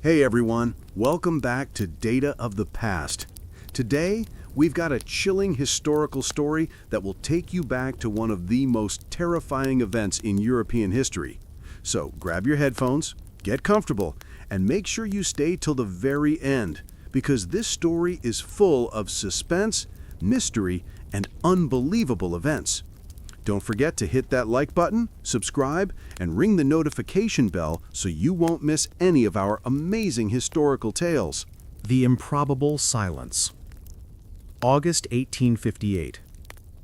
Hey everyone, welcome back to Data of the Past. Today, we've got a chilling historical story that will take you back to one of the most terrifying events in European history. So grab your headphones, get comfortable, and make sure you stay till the very end, because this story is full of suspense, mystery, and unbelievable events. Don't forget to hit that like button, subscribe, and ring the notification bell so you won't miss any of our amazing historical tales. The Improbable Silence. August 1858.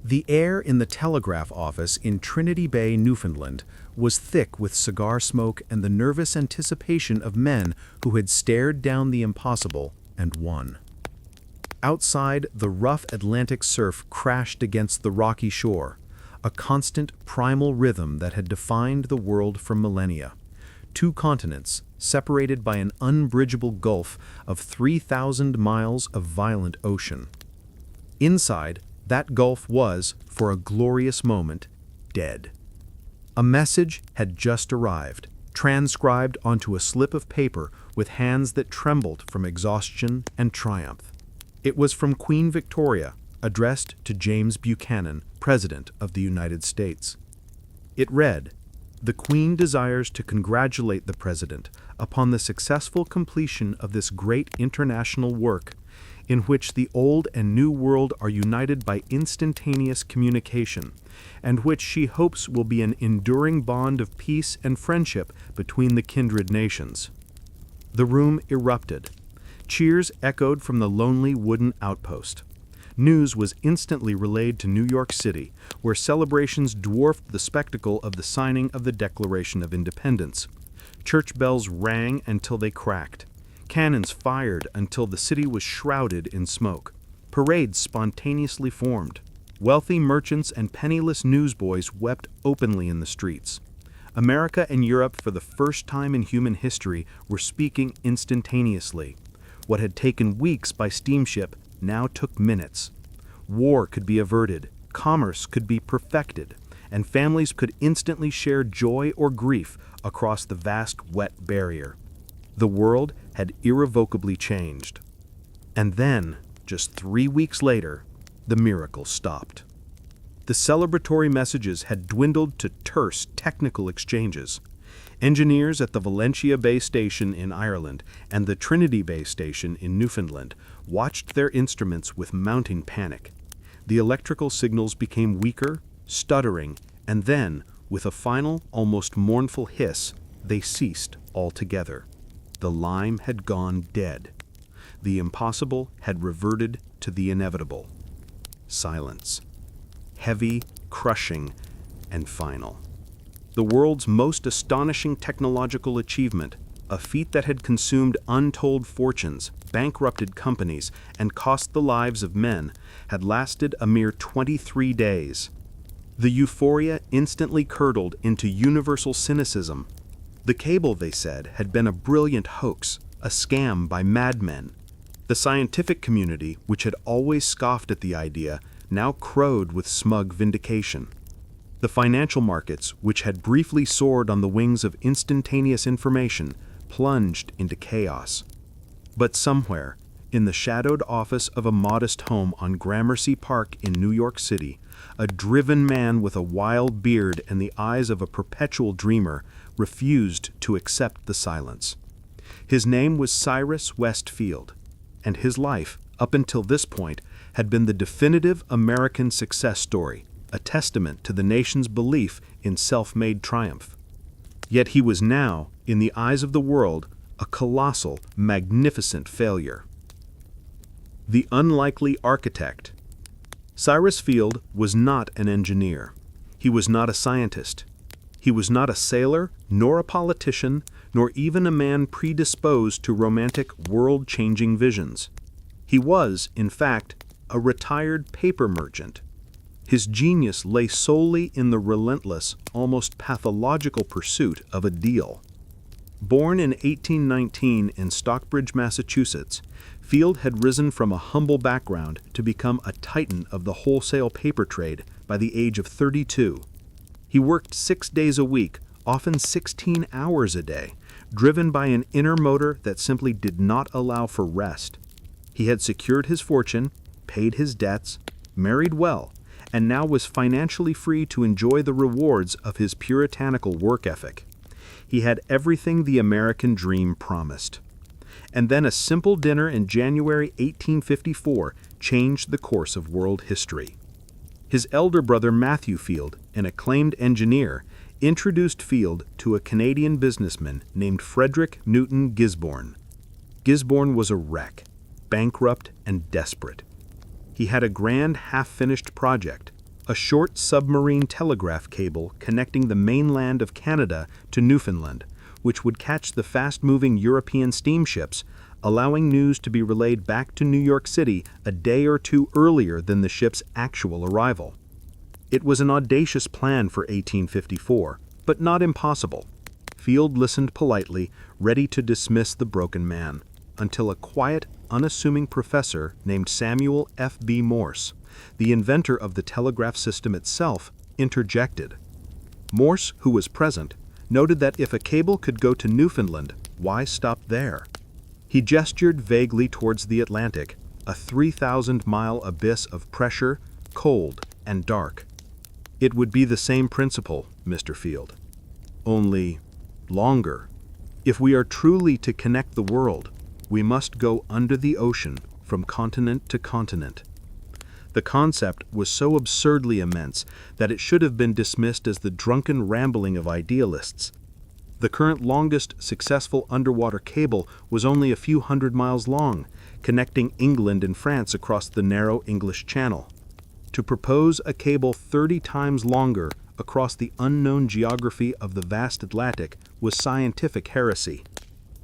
The air in the Telegraph office in Trinity Bay, Newfoundland, was thick with cigar smoke and the nervous anticipation of men who had stared down the impossible and won. Outside, the rough Atlantic surf crashed against the rocky shore, a constant primal rhythm that had defined the world for millennia. Two continents, separated by an unbridgeable gulf of 3,000 miles of violent ocean. Inside, that gulf was, for a glorious moment, dead. A message had just arrived, transcribed onto a slip of paper with hands that trembled from exhaustion and triumph. It was from Queen Victoria, addressed to James Buchanan, President of the United States. It read, "The Queen desires to congratulate the President upon the successful completion of this great international work, in which the old and new world are united by instantaneous communication, and which she hopes will be an enduring bond of peace and friendship between the kindred nations." The room erupted. Cheers echoed from the lonely wooden outpost. News was instantly relayed to New York City, where celebrations dwarfed the spectacle of the signing of the Declaration of Independence. Church bells rang until they cracked. Cannons fired until the city was shrouded in smoke. Parades spontaneously formed. Wealthy merchants and penniless newsboys wept openly in the streets. America and Europe, for the first time in human history, were speaking instantaneously. What had taken weeks by steamship now took minutes. War could be averted, commerce could be perfected, and families could instantly share joy or grief across the vast wet barrier. The world had irrevocably changed. And then, just 3 weeks later, the miracle stopped. The celebratory messages had dwindled to terse technical exchanges. Engineers at the Valentia Bay Station in Ireland and the Trinity Bay Station in Newfoundland watched their instruments with mounting panic. The electrical signals became weaker, stuttering, and then, with a final, almost mournful hiss, they ceased altogether. The lime had gone dead. The impossible had reverted to the inevitable. Silence. Heavy, crushing, and final. The world's most astonishing technological achievement, a feat that had consumed untold fortunes, bankrupted companies, and cost the lives of men, had lasted a mere 23 days. The euphoria instantly curdled into universal cynicism. The cable, they said, had been a brilliant hoax, a scam by madmen. The scientific community, which had always scoffed at the idea, now crowed with smug vindication. The financial markets, which had briefly soared on the wings of instantaneous information, plunged into chaos. But somewhere, in the shadowed office of a modest home on Gramercy Park in New York City, a driven man with a wild beard and the eyes of a perpetual dreamer refused to accept the silence. His name was Cyrus Field, and his life, up until this point, had been the definitive American success story, a testament to the nation's belief in self-made triumph. Yet he was now, in the eyes of the world, a colossal, magnificent failure. The unlikely architect. Cyrus Field was not an engineer. He was not a scientist. He was not a sailor, nor a politician, nor even a man predisposed to romantic, world-changing visions. He was, in fact, a retired paper merchant. His genius lay solely in the relentless, almost pathological pursuit of a deal. Born in 1819 in Stockbridge, Massachusetts, Field had risen from a humble background to become a titan of the wholesale paper trade by the age of 32. He worked 6 days a week, often 16 hours a day, driven by an inner motor that simply did not allow for rest. He had secured his fortune, paid his debts, married well, and now was financially free to enjoy the rewards of his puritanical work ethic. He had everything the American dream promised. And then a simple dinner in January 1854 changed the course of world history. His elder brother Matthew Field, an acclaimed engineer, introduced Field to a Canadian businessman named Frederick Newton Gisborne. Gisborne was a wreck, bankrupt and desperate. He had a grand half-finished project, a short submarine telegraph cable connecting the mainland of Canada to Newfoundland, which would catch the fast-moving European steamships, allowing news to be relayed back to New York City a day or two earlier than the ship's actual arrival. It was an audacious plan for 1854, but not impossible. Field listened politely, ready to dismiss the broken man, until a quiet, unassuming professor named Samuel F.B. Morse, the inventor of the telegraph system itself, interjected. Morse, who was present, noted that if a cable could go to Newfoundland, why stop there? He gestured vaguely towards the Atlantic, a 3,000-mile abyss of pressure, cold, and dark. It would be the same principle, Mr. Field. Only longer. If we are truly to connect the world, we must go under the ocean from continent to continent. The concept was so absurdly immense that it should have been dismissed as the drunken rambling of idealists. The current longest successful underwater cable was only a few hundred miles long, connecting England and France across the narrow English Channel. To propose a cable 30 times longer across the unknown geography of the vast Atlantic was scientific heresy.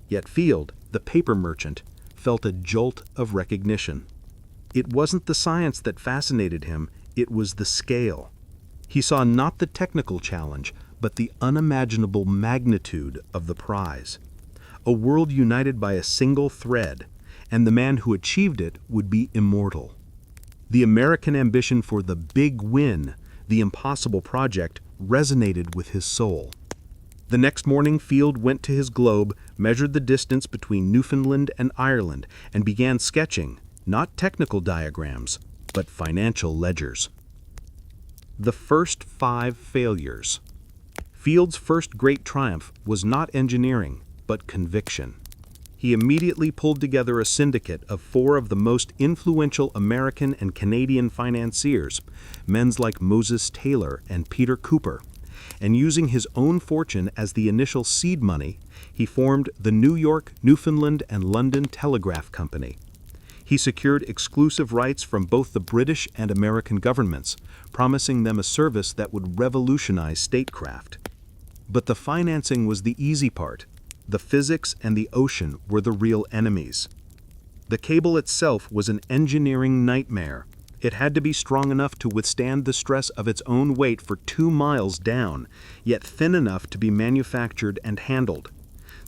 Yet Field, the paper merchant, felt a jolt of recognition. It wasn't the science that fascinated him, it was the scale. He saw not the technical challenge, but the unimaginable magnitude of the prize. A world united by a single thread, and the man who achieved it would be immortal. The American ambition for the big win, the impossible project, resonated with his soul. The next morning, Field went to his globe, measured the distance between Newfoundland and Ireland, and began sketching, not technical diagrams, but financial ledgers. The first 5 failures. Field's first great triumph was not engineering, but conviction. He immediately pulled together a syndicate of 4 of the most influential American and Canadian financiers, men like Moses Taylor and Peter Cooper, and using his own fortune as the initial seed money, he formed the New York, Newfoundland, and London Telegraph Company. He secured exclusive rights from both the British and American governments, promising them a service that would revolutionize statecraft. But the financing was the easy part. The physics and the ocean were the real enemies. The cable itself was an engineering nightmare. It had to be strong enough to withstand the stress of its own weight for 2 miles down, yet thin enough to be manufactured and handled.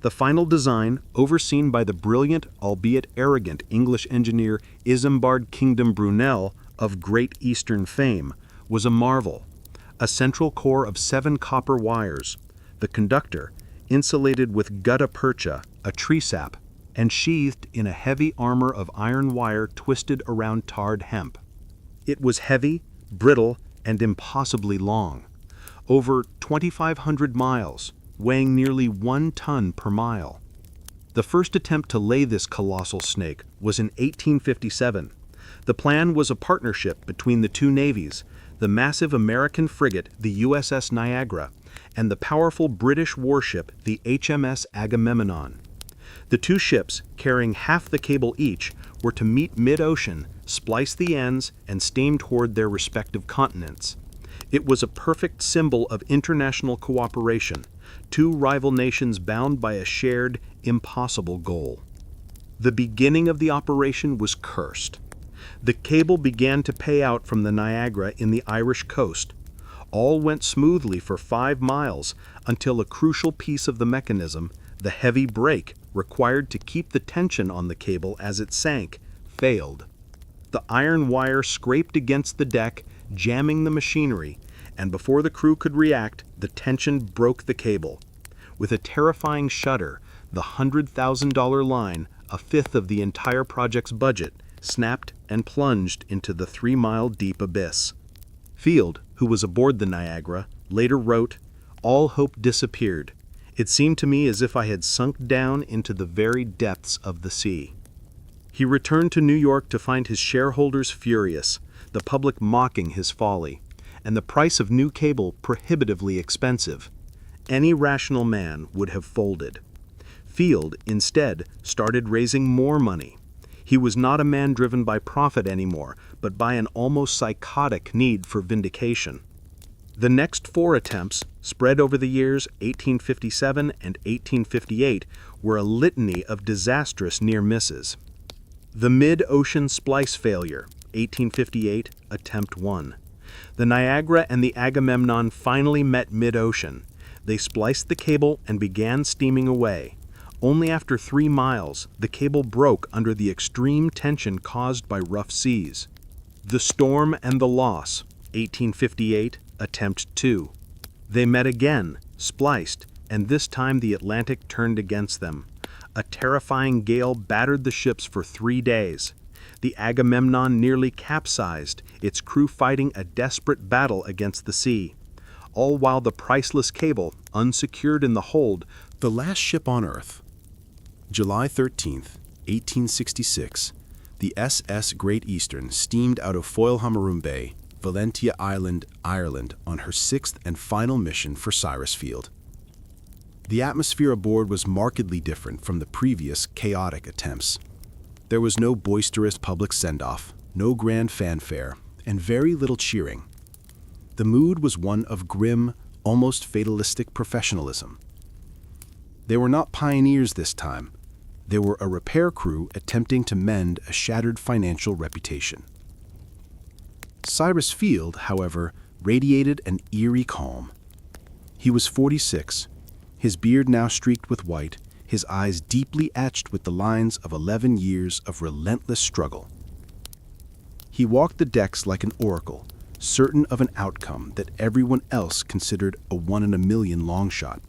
The final design, overseen by the brilliant, albeit arrogant, English engineer Isambard Kingdom Brunel of Great Eastern fame, was a marvel. A central core of 7 copper wires, the conductor, insulated with gutta percha, a tree sap, and sheathed in a heavy armor of iron wire twisted around tarred hemp. It was heavy, brittle, and impossibly long. Over 2,500 miles, weighing nearly 1 ton per mile. The first attempt to lay this colossal snake was in 1857. The plan was a partnership between the 2 navies, the massive American frigate, the USS Niagara, and the powerful British warship, the HMS Agamemnon. The 2 ships, carrying half the cable each, were to meet mid-ocean, splice the ends, and steam toward their respective continents. It was a perfect symbol of international cooperation, 2 rival nations bound by a shared, impossible goal. The beginning of the operation was cursed. The cable began to pay out from the Niagara in the Irish coast. All went smoothly for 5 miles until a crucial piece of the mechanism, the heavy brake required to keep the tension on the cable as it sank, failed. The iron wire scraped against the deck, jamming the machinery, and before the crew could react, the tension broke the cable. With a terrifying shudder, The $100,000 line, a fifth of the entire project's budget, snapped and plunged into the 3-mile deep abyss. Field, who was aboard the Niagara, later wrote, "All hope disappeared. It seemed to me as if I had sunk down into the very depths of the sea." He returned to New York to find his shareholders furious, the public mocking his folly, and the price of new cable prohibitively expensive. Any rational man would have folded. Field, instead, started raising more money. He was not a man driven by profit anymore, but by an almost psychotic need for vindication. The next 4 attempts, spread over the years 1857 and 1858, were a litany of disastrous near misses. The mid-ocean splice failure, 1858, attempt 1. The Niagara and the Agamemnon finally met mid-ocean. They spliced the cable and began steaming away. Only after 3 miles, the cable broke under the extreme tension caused by rough seas. The storm and the loss, 1858, attempt 2. They met again, spliced, and this time the Atlantic turned against them. A terrifying gale battered the ships for 3 days. The Agamemnon nearly capsized, its crew fighting a desperate battle against the sea. All while the priceless cable, unsecured in the hold, The last ship on Earth. July 13th, 1866, the SS Great Eastern steamed out of Foilhamarum Bay, Valentia Island, Ireland, on her 6th and final mission for Cyrus Field. The atmosphere aboard was markedly different from the previous chaotic attempts. There was no boisterous public send-off, no grand fanfare, and very little cheering. The mood was one of grim, almost fatalistic professionalism. They were not pioneers this time. They were a repair crew attempting to mend a shattered financial reputation. Cyrus Field, however, radiated an eerie calm. He was 46, his beard now streaked with white, his eyes deeply etched with the lines of 11 years of relentless struggle. He walked the decks like an oracle, certain of an outcome that everyone else considered a 1-in-a-million long shot.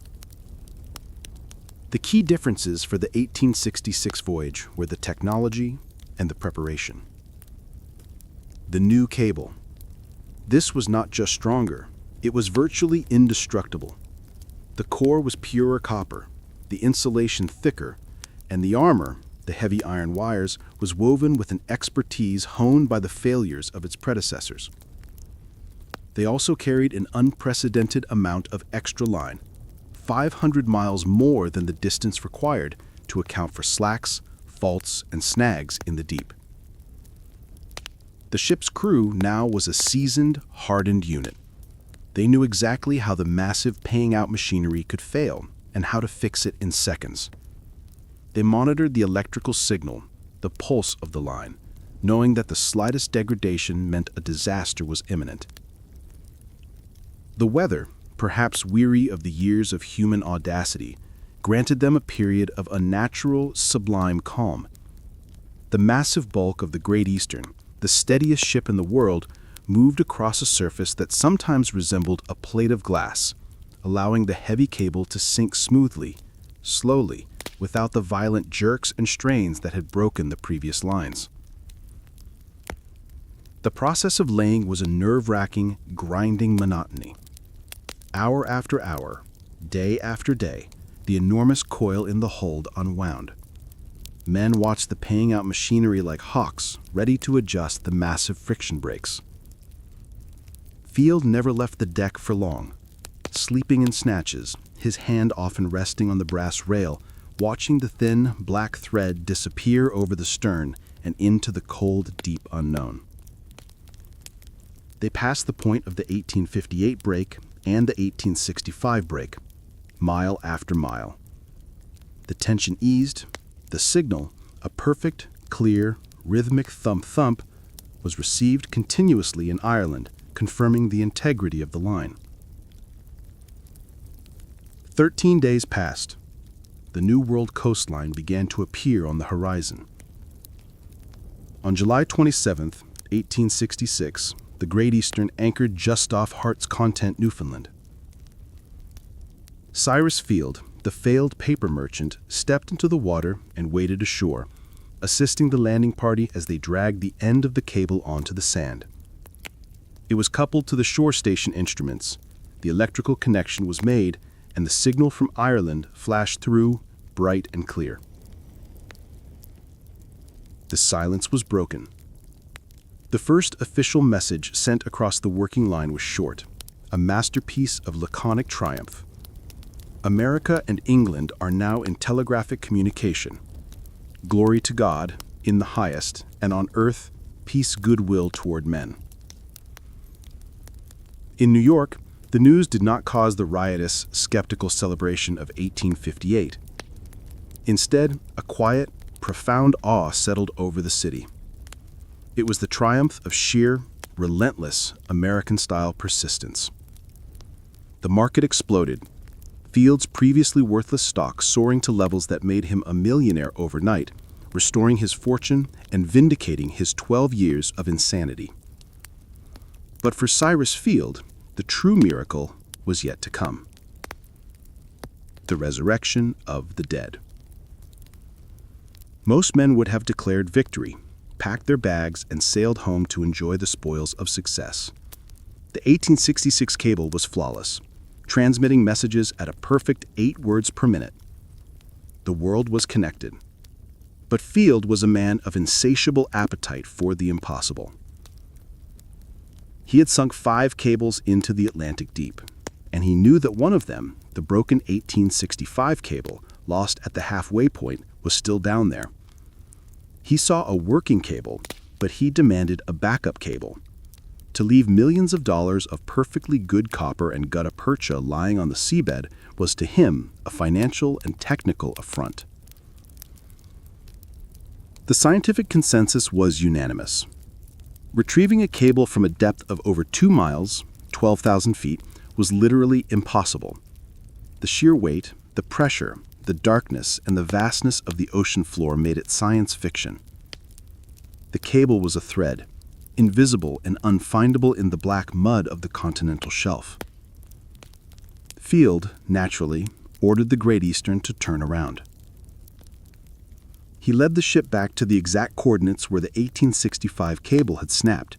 The key differences for the 1866 voyage were the technology and the preparation. The new cable. This was not just stronger, it was virtually indestructible. The core was pure copper, the insulation thicker, and the armor, the heavy iron wires, was woven with an expertise honed by the failures of its predecessors. They also carried an unprecedented amount of extra line, 500 miles more than the distance required to account for slacks, faults, and snags in the deep. The ship's crew now was a seasoned, hardened unit. They knew exactly how the massive paying-out machinery could fail and how to fix it in seconds. They monitored the electrical signal, the pulse of the line, knowing that the slightest degradation meant a disaster was imminent. The weather, perhaps weary of the years of human audacity, granted them a period of unnatural, sublime calm. The massive bulk of the Great Eastern, the steadiest ship in the world, moved across a surface that sometimes resembled a plate of glass, allowing the heavy cable to sink smoothly, slowly, without the violent jerks and strains that had broken the previous lines. The process of laying was a nerve-wracking, grinding monotony. Hour after hour, day after day, the enormous coil in the hold unwound. Men watched the paying-out machinery like hawks, ready to adjust the massive friction brakes. Field never left the deck for long, sleeping in snatches, his hand often resting on the brass rail, watching the thin, black thread disappear over the stern and into the cold, deep unknown. They passed the point of the 1858 break and the 1865 break, mile after mile. The tension eased, the signal, a perfect, clear, rhythmic thump-thump, was received continuously in Ireland, confirming the integrity of the line. 13 days passed. The New World coastline began to appear on the horizon. On July 27, 1866, the Great Eastern anchored just off Heart's Content, Newfoundland. Cyrus Field, the failed paper merchant stepped into the water and waded ashore, assisting the landing party as they dragged the end of the cable onto the sand. It was coupled to the shore station instruments. The electrical connection was made, and the signal from Ireland flashed through, bright and clear. The silence was broken. The first official message sent across the working line was short, a masterpiece of laconic triumph. America and England are now in telegraphic communication. Glory to God, in the highest, and on earth, peace, goodwill toward men. In New York, the news did not cause the riotous, skeptical celebration of 1858. Instead, a quiet, profound awe settled over the city. It was the triumph of sheer, relentless, American-style persistence. The market exploded, Field's previously worthless stock soaring to levels that made him a millionaire overnight, restoring his fortune and vindicating his 12 years of insanity. But for Cyrus Field, the true miracle was yet to come. The resurrection of the dead. Most men would have declared victory, packed their bags, and sailed home to enjoy the spoils of success. The 1866 cable was flawless, transmitting messages at a perfect 8 words per minute. The world was connected. But Field was a man of insatiable appetite for the impossible. He had sunk 5 cables into the Atlantic deep, and he knew that one of them, the broken 1865 cable, lost at the halfway point, was still down there. He saw a working cable, but he demanded a backup cable. To leave millions of dollars of perfectly good copper and gutta percha lying on the seabed was to him a financial and technical affront. The scientific consensus was unanimous. Retrieving a cable from a depth of over 2 miles, 12,000 feet, was literally impossible. The sheer weight, the pressure, the darkness, and the vastness of the ocean floor made it science fiction. The cable was a thread, invisible and unfindable in the black mud of the continental shelf. Field, naturally, ordered the Great Eastern to turn around. He led the ship back to the exact coordinates where the 1865 cable had snapped.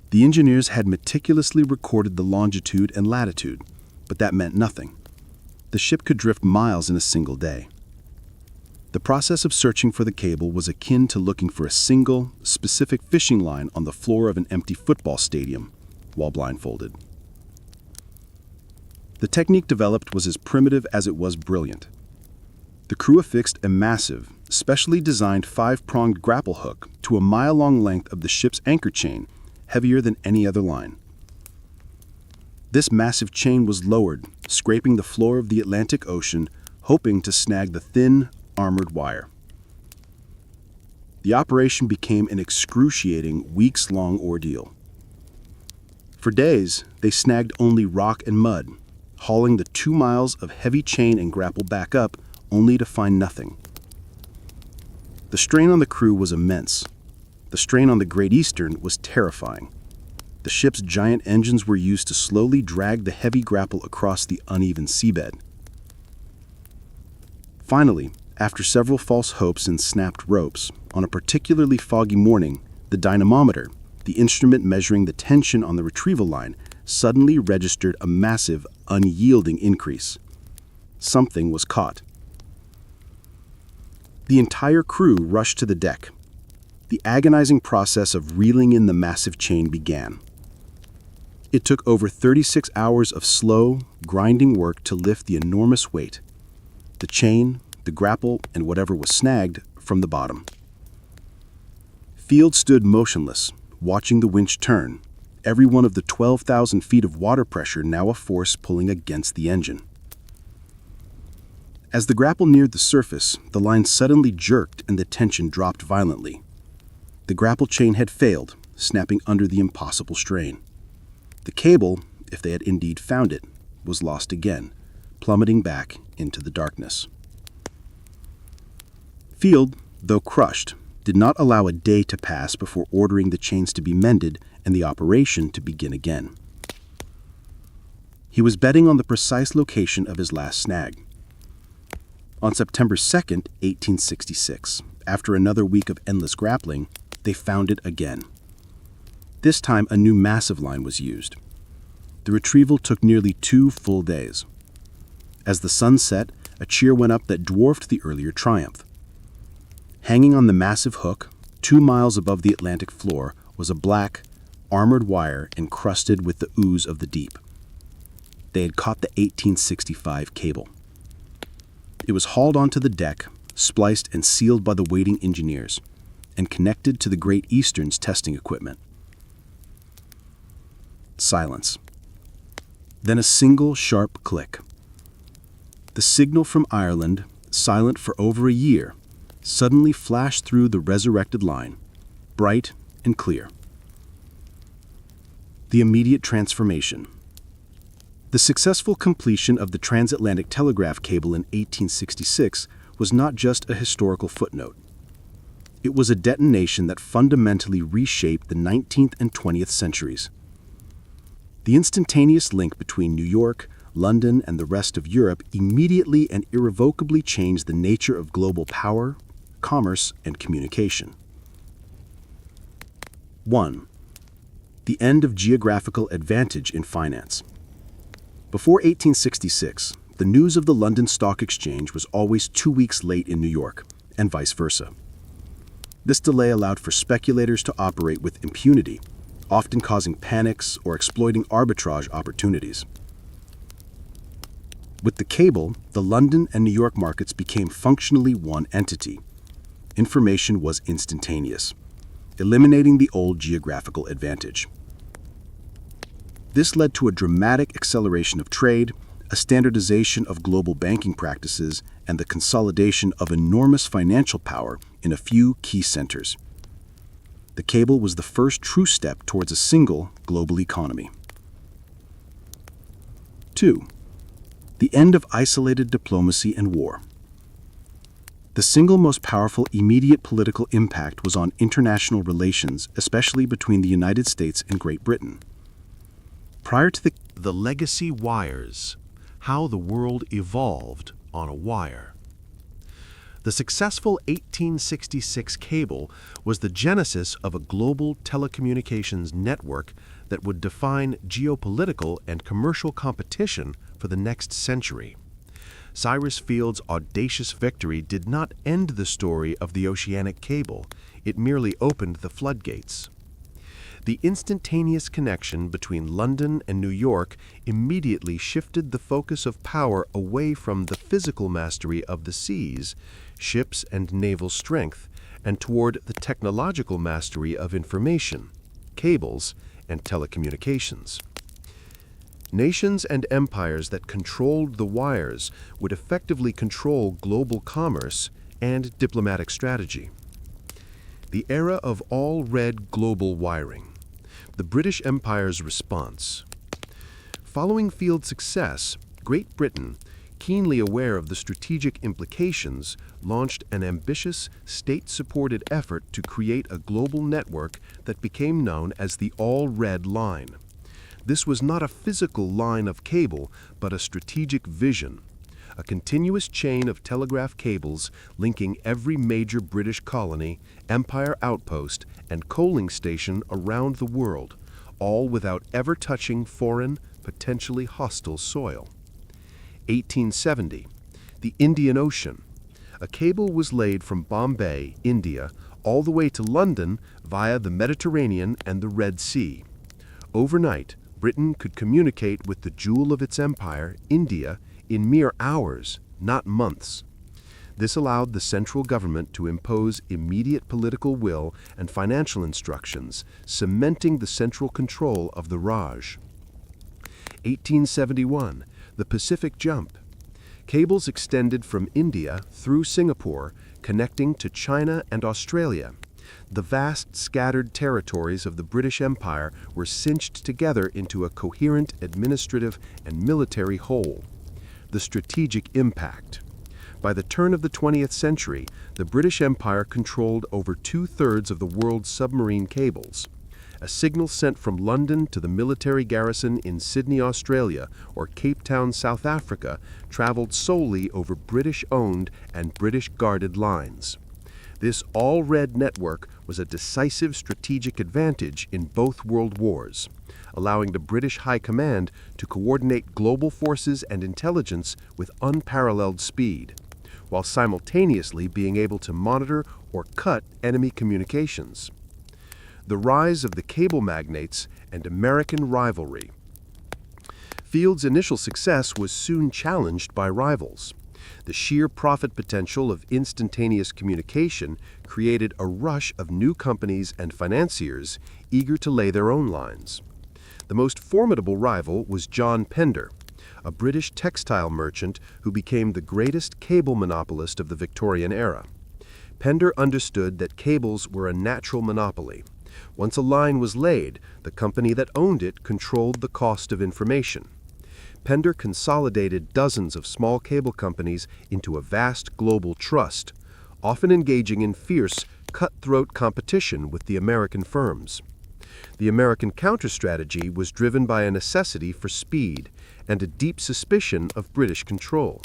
The engineers had meticulously recorded the longitude and latitude, but that meant nothing. The ship could drift miles in a single day. The process of searching for the cable was akin to looking for a single, specific fishing line on the floor of an empty football stadium, while blindfolded. The technique developed was as primitive as it was brilliant. The crew affixed a massive, specially designed 5-pronged grapple hook to a mile-long length of the ship's anchor chain, heavier than any other line. This massive chain was lowered, scraping the floor of the Atlantic Ocean, hoping to snag the thin, armored wire. The operation became an excruciating, weeks-long ordeal. For days, they snagged only rock and mud, hauling the 2 miles of heavy chain and grapple back up, only to find nothing. The strain on the crew was immense. The strain on the Great Eastern was terrifying. The ship's giant engines were used to slowly drag the heavy grapple across the uneven seabed. Finally, after several false hopes and snapped ropes, on a particularly foggy morning, the dynamometer, the instrument measuring the tension on the retrieval line, suddenly registered a massive, unyielding increase. Something was caught. The entire crew rushed to the deck. The agonizing process of reeling in the massive chain began. It took over 36 hours of slow, grinding work to lift the enormous weight, the chain, the grapple, and whatever was snagged, from the bottom. Field stood motionless, watching the winch turn, every one of the 12,000 feet of water pressure now a force pulling against the engine. As the grapple neared the surface, the line suddenly jerked and the tension dropped violently. The grapple chain had failed, snapping under the impossible strain. The cable, if they had indeed found it, was lost again, plummeting back into the darkness. Field, though crushed, did not allow a day to pass before ordering the chains to be mended and the operation to begin again. He was betting on the precise location of his last snag. On September 2nd, 1866, after another week of endless grappling, they found it again. This time, a new massive line was used. The retrieval took nearly 2 full days. As the sun set, a cheer went up that dwarfed the earlier triumph. Hanging on the massive hook, 2 miles above the Atlantic floor, was a black, armored wire encrusted with the ooze of the deep. They had caught the 1865 cable. It was hauled onto the deck, spliced and sealed by the waiting engineers, and connected to the Great Eastern's testing equipment. Silence. Then a single sharp click. The signal from Ireland, silent for over a year, suddenly flashed through the resurrected line, bright and clear. The immediate transformation. The successful completion of the transatlantic telegraph cable in 1866 was not just a historical footnote. It was a detonation that fundamentally reshaped the 19th and 20th centuries. The instantaneous link between New York, London, and the rest of Europe immediately and irrevocably changed the nature of global power, commerce, and communication. 1. The end of geographical advantage in finance. Before 1866, the news of the London Stock Exchange was always 2 weeks late in New York, and vice versa. This delay allowed for speculators to operate with impunity, often causing panics or exploiting arbitrage opportunities. With the cable, the London and New York markets became functionally one entity. Information was instantaneous, eliminating the old geographical advantage. This led to a dramatic acceleration of trade, a standardization of global banking practices, and the consolidation of enormous financial power in a few key centers. The cable was the first true step towards a single global economy. 2. The end of isolated diplomacy and war. The single most powerful immediate political impact was on international relations, especially between the United States and Great Britain. Prior to the legacy wires, how the world evolved on a wire. The successful 1866 cable was the genesis of a global telecommunications network that would define geopolitical and commercial competition for the next century. Cyrus Field's audacious victory did not end the story of the oceanic cable, it merely opened the floodgates. The instantaneous connection between London and New York immediately shifted the focus of power away from the physical mastery of the seas, ships and naval strength, and toward the technological mastery of information, cables, and telecommunications. Nations and empires that controlled the wires would effectively control global commerce and diplomatic strategy. The era of all-red global wiring. The British Empire's response. Following Field's success, Great Britain, keenly aware of the strategic implications, launched an ambitious, state-supported effort to create a global network that became known as the All-Red Line. This was not a physical line of cable, but a strategic vision, a continuous chain of telegraph cables linking every major British colony, empire outpost, and coaling station around the world, all without ever touching foreign, potentially hostile soil. 1870, the Indian Ocean. A cable was laid from Bombay, India, all the way to London via the Mediterranean and the Red Sea. Overnight, Britain could communicate with the jewel of its empire, India, in mere hours, not months. This allowed the central government to impose immediate political will and financial instructions, cementing the central control of the Raj. 1871, the Pacific Jump. Cables extended from India through Singapore, connecting to China and Australia. The vast scattered territories of the British Empire were cinched together into a coherent administrative and military whole. The strategic impact. By the turn of the 20th century, the British Empire controlled over 2/3 of the world's submarine cables. a signal sent from London to the military garrison in Sydney, Australia, or Cape Town, South Africa, traveled solely over British-owned and British-guarded lines. This all-red network was a decisive strategic advantage in both world wars, allowing the British High Command to coordinate global forces and intelligence with unparalleled speed, while simultaneously being able to monitor or cut enemy communications. The rise of the cable magnates and American rivalry. Field's initial success was soon challenged by rivals. The sheer profit potential of instantaneous communication created a rush of new companies and financiers eager to lay their own lines. The most formidable rival was John Pender, a British textile merchant who became the greatest cable monopolist of the Victorian era. Pender understood that cables were a natural monopoly. Once a line was laid, the company that owned it controlled the cost of information. Pender consolidated dozens of small cable companies into a vast global trust, often engaging in fierce, cutthroat competition with the American firms. The American counter-strategy was driven by a necessity for speed and a deep suspicion of British control.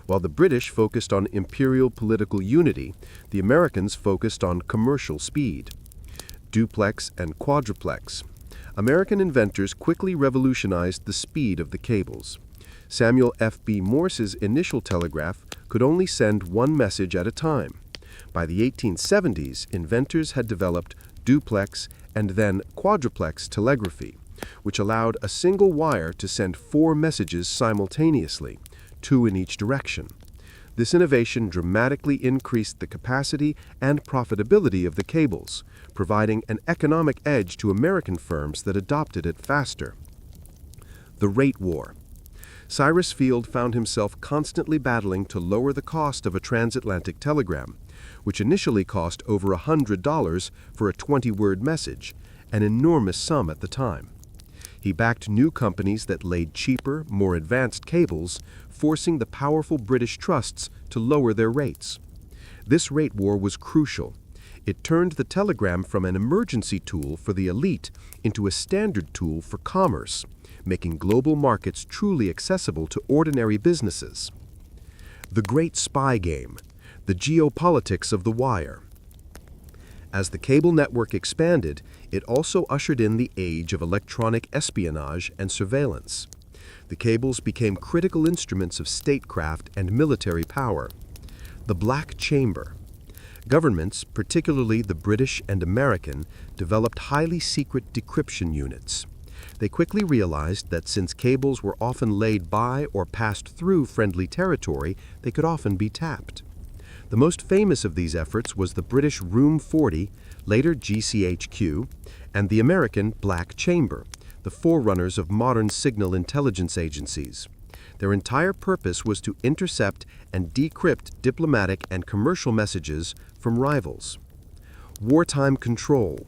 While the British focused on imperial political unity, the Americans focused on commercial speed. Duplex and quadruplex. American inventors quickly revolutionized the speed of the cables. Samuel F.B. Morse's initial telegraph could only send one message at a time. By the 1870s, inventors had developed duplex and then quadruplex telegraphy, which allowed a single wire to send 4 messages simultaneously, 2 in each direction. This innovation dramatically increased the capacity and profitability of the cables, providing an economic edge to American firms that adopted it faster. The Rate War. Cyrus Field found himself constantly battling to lower the cost of a transatlantic telegram, which initially cost over $100 for a 20-word message, an enormous sum at the time. He backed new companies that laid cheaper, more advanced cables, forcing the powerful British trusts to lower their rates. This rate war was crucial. It turned the telegram from an emergency tool for the elite into a standard tool for commerce, making global markets truly accessible to ordinary businesses. The Great Spy Game, the geopolitics of the wire. As the cable network expanded, it also ushered in the age of electronic espionage and surveillance. The cables became critical instruments of statecraft and military power. The Black Chamber. Governments, particularly the British and American, developed highly secret decryption units. They quickly realized that since cables were often laid by or passed through friendly territory, they could often be tapped. The most famous of these efforts was the British Room 40, later GCHQ, and the American Black Chamber, the forerunners of modern signal intelligence agencies. Their entire purpose was to intercept and decrypt diplomatic and commercial messages from rivals. Wartime control.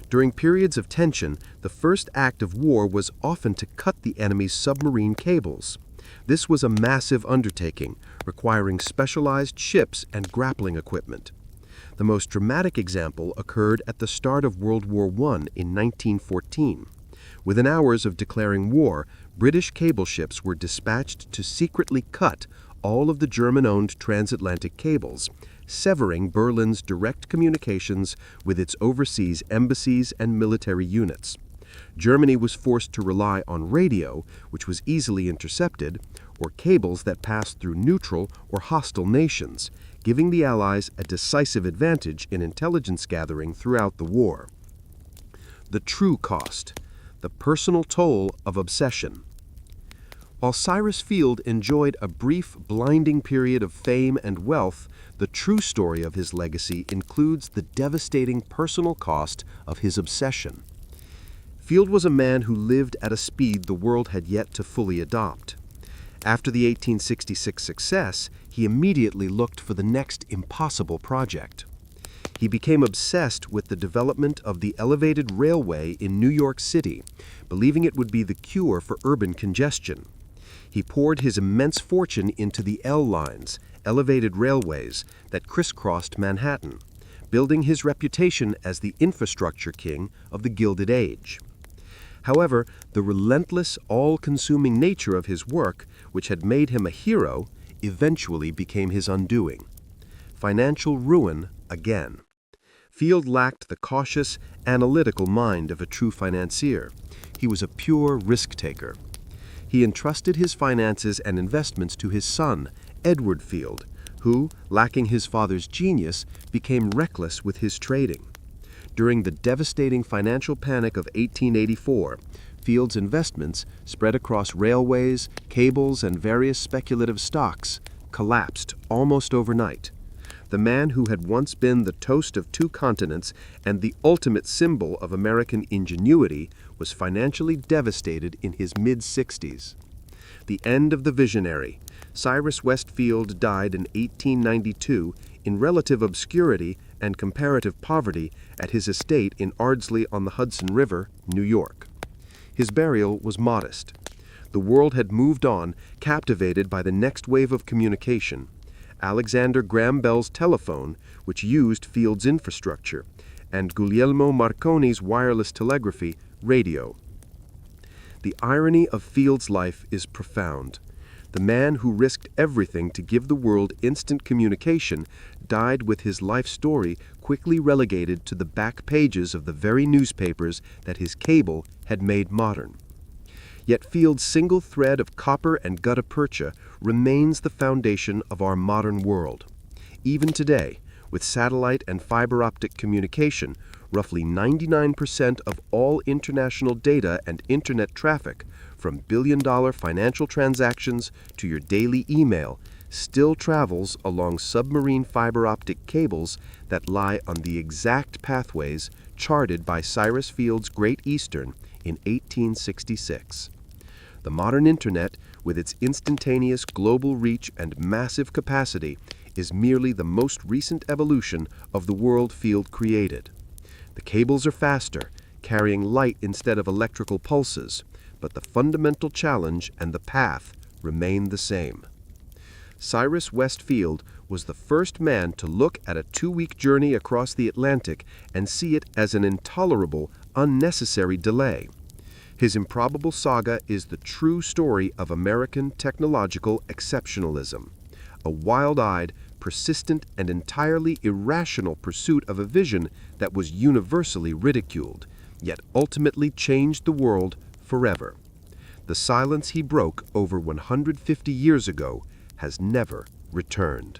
During periods of tension, the first act of war was often to cut the enemy's submarine cables. This was a massive undertaking, requiring specialized ships and grappling equipment. The most dramatic example occurred at the start of World War I in 1914. Within hours of declaring war, British cable ships were dispatched to secretly cut all of the German-owned transatlantic cables, severing Berlin's direct communications with its overseas embassies and military units. Germany was forced to rely on radio, which was easily intercepted, or cables that passed through neutral or hostile nations, giving the Allies a decisive advantage in intelligence gathering throughout the war. The true cost, the personal toll of obsession. While Cyrus Field enjoyed a brief, blinding period of fame and wealth, the true story of his legacy includes the devastating personal cost of his obsession. Field was a man who lived at a speed the world had yet to fully adopt. After the 1866 success, he immediately looked for the next impossible project. He became obsessed with the development of the elevated railway in New York City, believing it would be the cure for urban congestion. He poured his immense fortune into the L lines, elevated railways, that crisscrossed Manhattan, building his reputation as the infrastructure king of the Gilded Age. However, the relentless, all-consuming nature of his work, which had made him a hero, eventually became his undoing. Financial ruin again. Field lacked the cautious, analytical mind of a true financier. He was a pure risk-taker. He entrusted his finances and investments to his son, Edward Field, who, lacking his father's genius, became reckless with his trading. During the devastating financial panic of 1884, Field's investments, spread across railways, cables, and various speculative stocks, collapsed almost overnight. The man who had once been the toast of two continents and the ultimate symbol of American ingenuity was financially devastated in his mid-60s. The end of the visionary. Cyrus West Field died in 1892 in relative obscurity and comparative poverty at his estate in Ardsley on the Hudson River, New York. His burial was modest. The world had moved on, captivated by the next wave of communication. Alexander Graham Bell's telephone, which used Field's infrastructure, and Guglielmo Marconi's wireless telegraphy, radio. The irony of Field's life is profound. The man who risked everything to give the world instant communication died with his life story quickly relegated to the back pages of the very newspapers that his cable had made modern. Yet Field's single thread of copper and gutta percha remains the foundation of our modern world. Even today, with satellite and fiber optic communication, roughly 99% of all international data and internet traffic, from billion-dollar financial transactions to your daily email, still travels along submarine fiber optic cables that lie on the exact pathways charted by Cyrus Field's Great Eastern in 1866. The modern Internet, with its instantaneous global reach and massive capacity, is merely the most recent evolution of the world Field created. The cables are faster, carrying light instead of electrical pulses, but the fundamental challenge and the path remain the same. Cyrus West Field was the first man to look at a 2-week journey across the Atlantic and see it as an intolerable, unnecessary delay. His Improbable Saga is the true story of American technological exceptionalism, a wild-eyed, persistent, and entirely irrational pursuit of a vision that was universally ridiculed, yet ultimately changed the world forever. The silence he broke over 150 years ago has never returned.